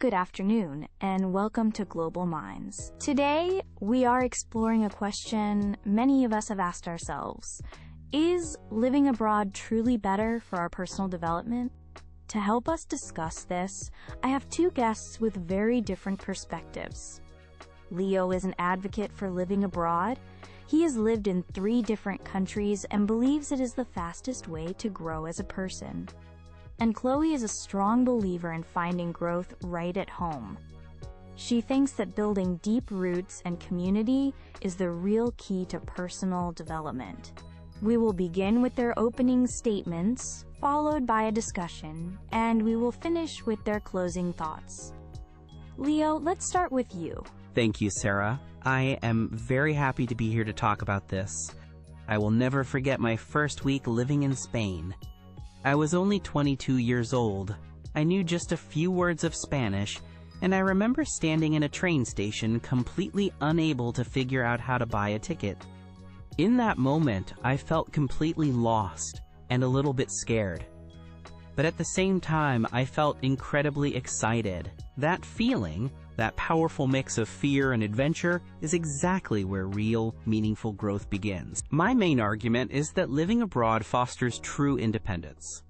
Good afternoon, and welcome to Global Minds. Today, we are exploring a question many of us have asked ourselves. Is living abroad truly better for our personal development? To help us discuss this, I have two guests with very different perspectives. Leo is an advocate for living abroad. He has lived in 3 different countries and believes it is the fastest way to grow as a person. And Chloe is a strong believer in finding growth right at home. She thinks that building deep roots and community is the real key to personal development. We will begin with their opening statements, followed by a discussion, and we will finish with their closing thoughts. Leo, let's start with you. Thank you, Sarah. I am very happy to be here to talk about this. I will never forget my first week living in Spain. I was only 22 years old. I knew just a few words of Spanish, and I remember standing in a train station completely unable to figure out how to buy a ticket. In that moment, I felt completely lost and a little bit scared. But at the same time, I felt incredibly excited. That feeling, that powerful mix of fear and adventure, is exactly where real, meaningful growth begins. My main argument is that living abroad fosters true independence.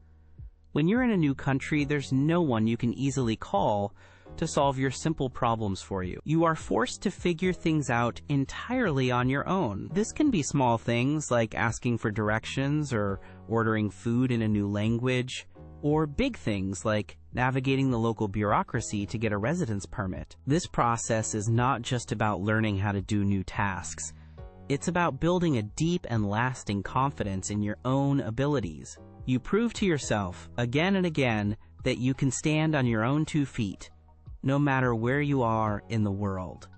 When you're in a new country, there's no one you can easily call to solve your simple problems for you. You are forced to figure things out entirely on your own. This can be small things like asking for directions or ordering food in a new language, or big things like navigating the local bureaucracy to get a residence permit. This process is not just about learning how to do new tasks. It's about building a deep and lasting confidence in your own abilities. You prove to yourself, again and again, that you can stand on your own 2 feet, no matter where you are in the world.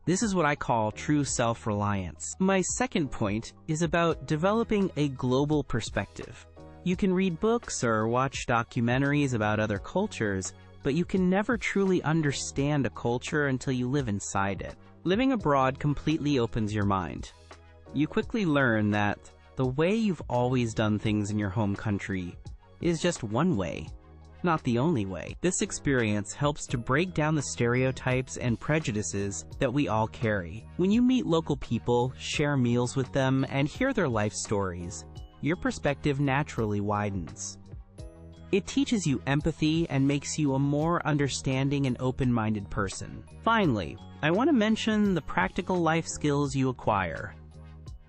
This is what I call true self-reliance. My second point is about developing a global perspective. You can read books or watch documentaries about other cultures, but you can never truly understand a culture until you live inside it. Living abroad completely opens your mind. You quickly learn that the way you've always done things in your home country is just one way, not the only way. This experience helps to break down the stereotypes and prejudices that we all carry. When you meet local people, share meals with them, and hear their life stories, your perspective naturally widens. It teaches you empathy and makes you a more understanding and open-minded person. Finally, I want to mention the practical life skills you acquire.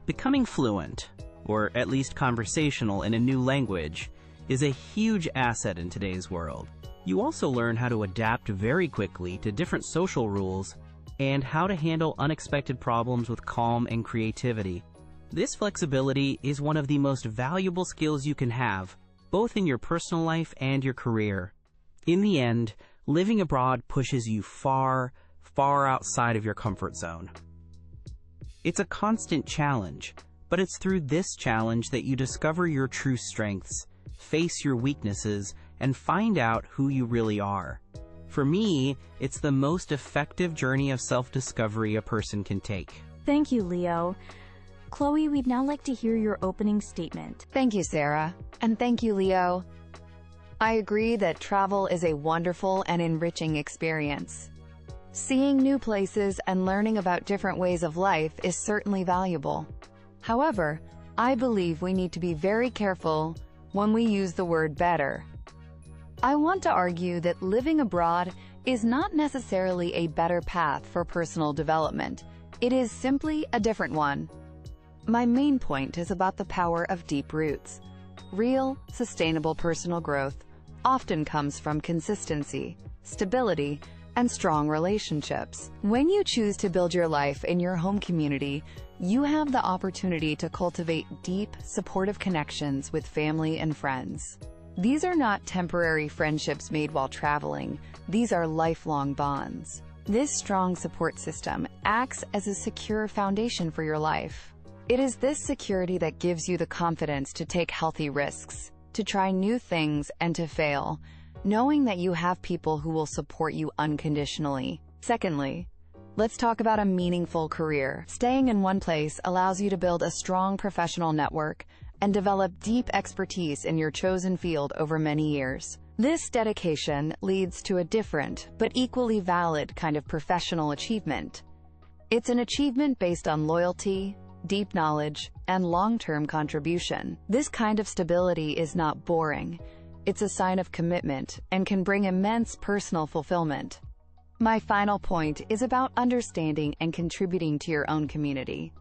Becoming fluent, or at least conversational, in a new language is a huge asset in today's world. You also learn how to adapt very quickly to different social rules and how to handle unexpected problems with calm and creativity. This flexibility is one of the most valuable skills you can have, both in your personal life and your career. In the end, living abroad pushes you far, far outside of your comfort zone. It's a constant challenge, but it's through this challenge that you discover your true strengths, face your weaknesses, and find out who you really are. For me, it's the most effective journey of self-discovery a person can take. Thank you, Leo. Chloe, we'd now like to hear your opening statement. Thank you, Sarah. And thank you, Leo. I agree that travel is a wonderful and enriching experience. Seeing new places and learning about different ways of life is certainly valuable. However, I believe we need to be very careful when we use the word better. I want to argue that living abroad is not necessarily a better path for personal development. It is simply a different one. My main point is about the power of deep roots. Real, sustainable personal growth often comes from consistency, stability, and strong relationships. When you choose to build your life in your home community, you have the opportunity to cultivate deep, supportive connections with family and friends. These are not temporary friendships made while traveling. These are lifelong bonds. This strong support system acts as a secure foundation for your life. It is this security that gives you the confidence to take healthy risks, to try new things, and to fail, knowing that you have people who will support you unconditionally. Secondly, let's talk about a meaningful career. Staying in one place allows you to build a strong professional network and develop deep expertise in your chosen field over many years. This dedication leads to a different, but equally valid kind of professional achievement. It's an achievement based on loyalty, deep knowledge, and long-term contribution. This kind of stability is not boring. It's a sign of commitment and can bring immense personal fulfillment. My final point is about understanding and contributing to your own community.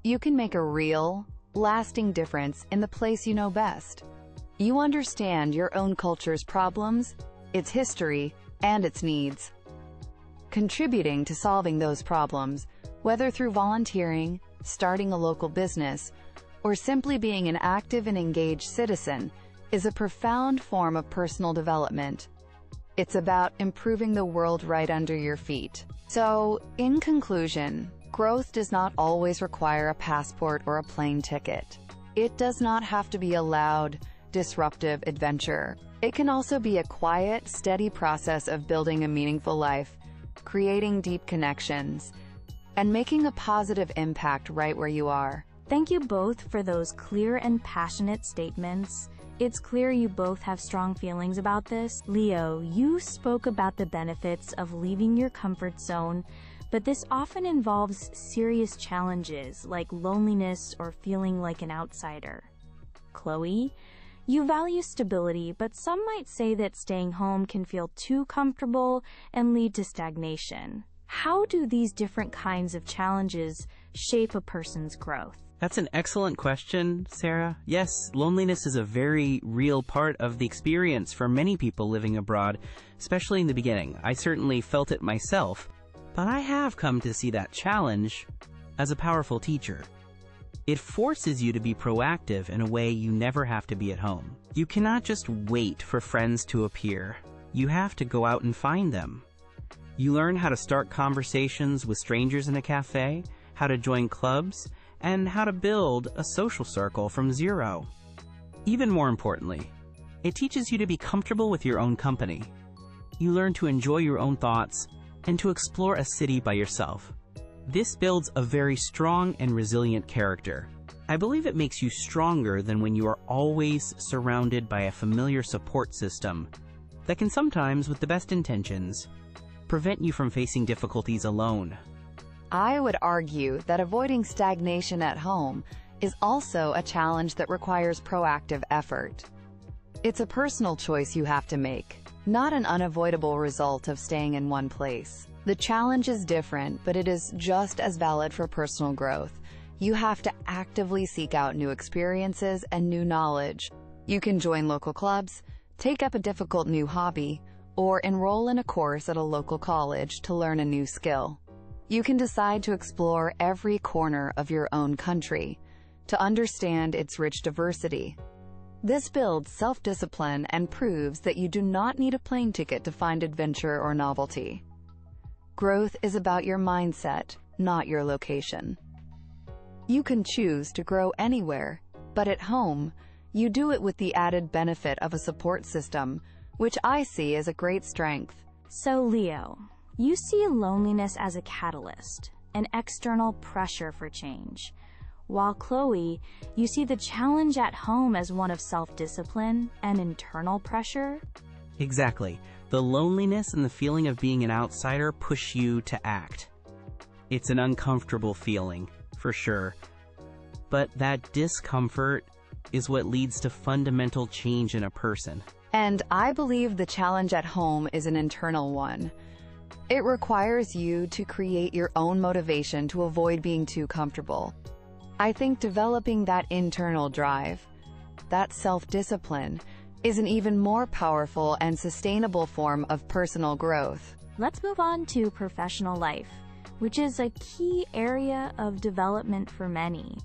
You can make a real, lasting difference in the place you know best. You understand your own culture's problems, its history, and its needs. Contributing to solving those problems, whether through volunteering, starting a local business, or simply being an active and engaged citizen, is a profound form of personal development. It's about improving the world right under your feet. So, in conclusion, growth does not always require a passport or a plane ticket. It does not have to be a loud, disruptive adventure. It can also be a quiet, steady process of building a meaningful life, creating deep connections, and making a positive impact right where you are. Thank you both for those clear and passionate statements. It's clear you both have strong feelings about this. Leo, you spoke about the benefits of leaving your comfort zone, but this often involves serious challenges like loneliness or feeling like an outsider. Chloe, you value stability, but some might say that staying home can feel too comfortable and lead to stagnation. How do these different kinds of challenges shape a person's growth? That's an excellent question, Sarah. Yes, loneliness is a very real part of the experience for many people living abroad, especially in the beginning. I certainly felt it myself, but I have come to see that challenge as a powerful teacher. It forces you to be proactive in a way you never have to be at home. You cannot just wait for friends to appear. You have to go out and find them. You learn how to start conversations with strangers in a cafe, how to join clubs, and how to build a social circle from zero. Even more importantly, it teaches you to be comfortable with your own company. You learn to enjoy your own thoughts and to explore a city by yourself. This builds a very strong and resilient character. I believe it makes you stronger than when you are always surrounded by a familiar support system that can sometimes, with the best intentions, prevent you from facing difficulties alone. I would argue that avoiding stagnation at home is also a challenge that requires proactive effort. It's a personal choice you have to make, not an unavoidable result of staying in one place. The challenge is different, but it is just as valid for personal growth. You have to actively seek out new experiences and new knowledge. You can join local clubs, take up a difficult new hobby, or enroll in a course at a local college to learn a new skill. You can decide to explore every corner of your own country, to understand its rich diversity. This builds self-discipline and proves that you do not need a plane ticket to find adventure or novelty. Growth is about your mindset, not your location. You can choose to grow anywhere, but at home, you do it with the added benefit of a support system, which I see as a great strength. So, Leo, you see loneliness as a catalyst, an external pressure for change. While Chloe, you see the challenge at home as one of self-discipline and internal pressure? Exactly. The loneliness and the feeling of being an outsider push you to act. It's an uncomfortable feeling, for sure. But that discomfort is what leads to fundamental change in a person. And I believe the challenge at home is an internal one. It requires you to create your own motivation to avoid being too comfortable. I think developing that internal drive, that self-discipline, is an even more powerful and sustainable form of personal growth. Let's move on to professional life, which is a key area of development for many.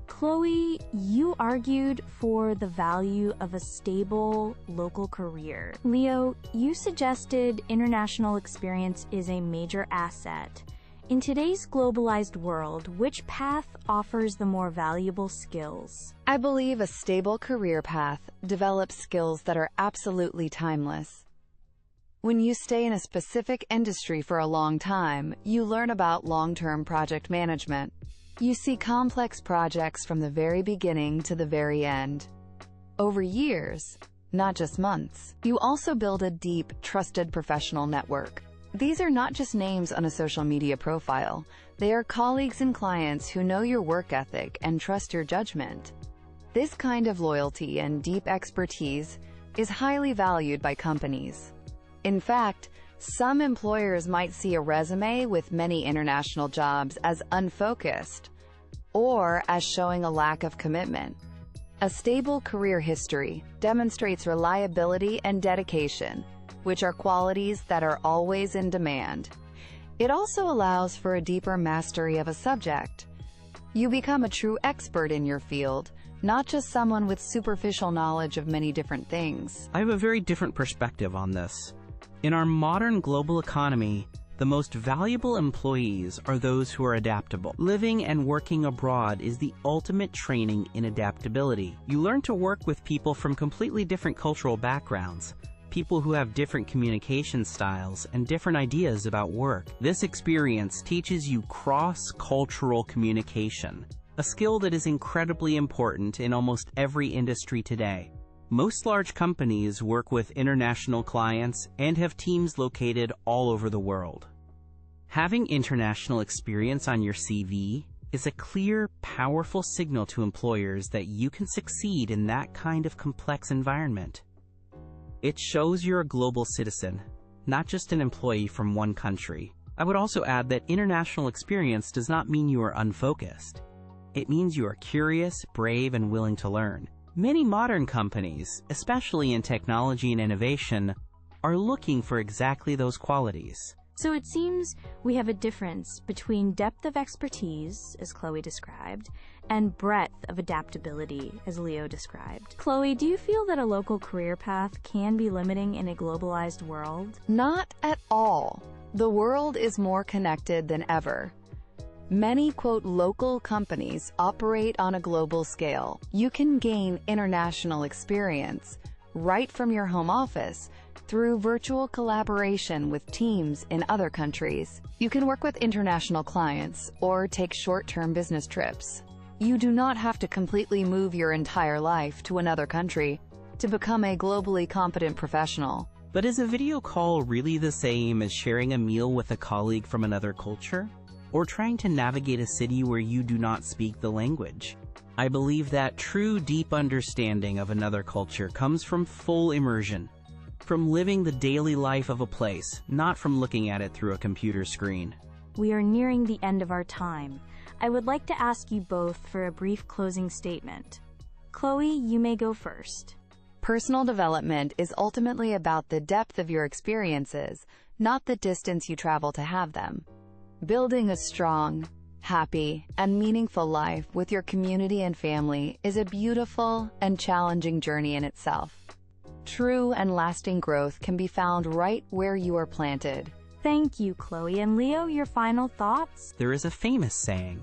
Chloe, you argued for the value of a stable local career. Leo, you suggested international experience is a major asset. In today's globalized world, which path offers the more valuable skills? I believe a stable career path develops skills that are absolutely timeless. When you stay in a specific industry for a long time, you learn about long-term project management. You see complex projects from the very beginning to the very end. Over years, not just months. You also build a deep, trusted professional network. These are not just names on a social media profile. They are colleagues and clients who know your work ethic and trust your judgment. This kind of loyalty and deep expertise is highly valued by companies. In fact, some employers might see a resume with many international jobs as unfocused or as showing a lack of commitment. A stable career history demonstrates reliability and dedication, which are qualities that are always in demand. It also allows for a deeper mastery of a subject. You become a true expert in your field, not just someone with superficial knowledge of many different things. I have a very different perspective on this. In our modern global economy, the most valuable employees are those who are adaptable. Living and working abroad is the ultimate training in adaptability. You learn to work with people from completely different cultural backgrounds, people who have different communication styles and different ideas about work. This experience teaches you cross-cultural communication, a skill that is incredibly important in almost every industry today. Most large companies work with international clients and have teams located all over the world. Having international experience on your CV is a clear, powerful signal to employers that you can succeed in that kind of complex environment. It shows you're a global citizen, not just an employee from one country. I would also add that international experience does not mean you are unfocused. It means you are curious, brave, and willing to learn. Many modern companies, especially in technology and innovation, are looking for exactly those qualities. So it seems we have a difference between depth of expertise, as Chloe described, and breadth of adaptability, as Leo described. Chloe, do you feel that a local career path can be limiting in a globalized world? Not at all. The world is more connected than ever. Many, quote, local companies operate on a global scale. You can gain international experience right from your home office through virtual collaboration with teams in other countries. You can work with international clients or take short-term business trips. You do not have to completely move your entire life to another country to become a globally competent professional. But is a video call really the same as sharing a meal with a colleague from another culture? Or trying to navigate a city where you do not speak the language? I believe that true deep understanding of another culture comes from full immersion, from living the daily life of a place, not from looking at it through a computer screen. We are nearing the end of our time. I would like to ask you both for a brief closing statement. Chloe, you may go first. Personal development is ultimately about the depth of your experiences, not the distance you travel to have them. Building a strong, happy, and meaningful life with your community and family is a beautiful and challenging journey in itself. True and lasting growth can be found right where you are planted. Thank you, Chloe. And Leo, your final thoughts? There is a famous saying,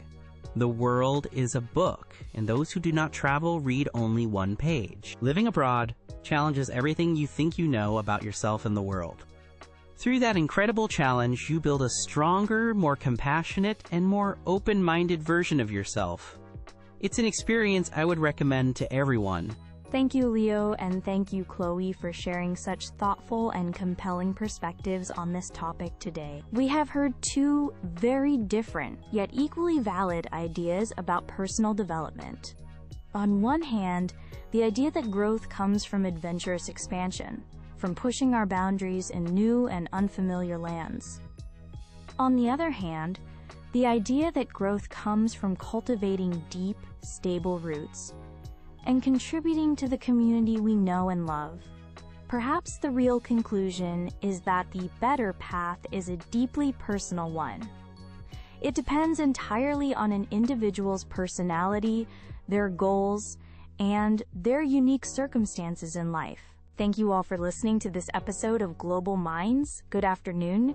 "The world is a book, and those who do not travel read only one page." Living abroad challenges everything you think you know about yourself and the world. Through that incredible challenge, you build a stronger, more compassionate, and more open-minded version of yourself. It's an experience I would recommend to everyone. Thank you, Leo, and thank you, Chloe, for sharing such thoughtful and compelling perspectives on this topic today. We have heard two very different, yet equally valid ideas about personal development. On one hand, the idea that growth comes from adventurous expansion, from pushing our boundaries in new and unfamiliar lands. On the other hand, the idea that growth comes from cultivating deep, stable roots and contributing to the community we know and love. Perhaps the real conclusion is that the better path is a deeply personal one. It depends entirely on an individual's personality, their goals, and their unique circumstances in life. Thank you all for listening to this episode of Global Minds. Good afternoon,